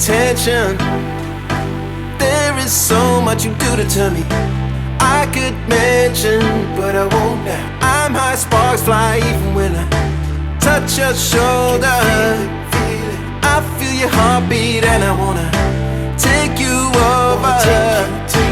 attention. There is so much you do to me. I could mention, but I won't now. I'm high, sparks fly even when I touch your shoulder. I feel your heartbeat and I wanna take you over.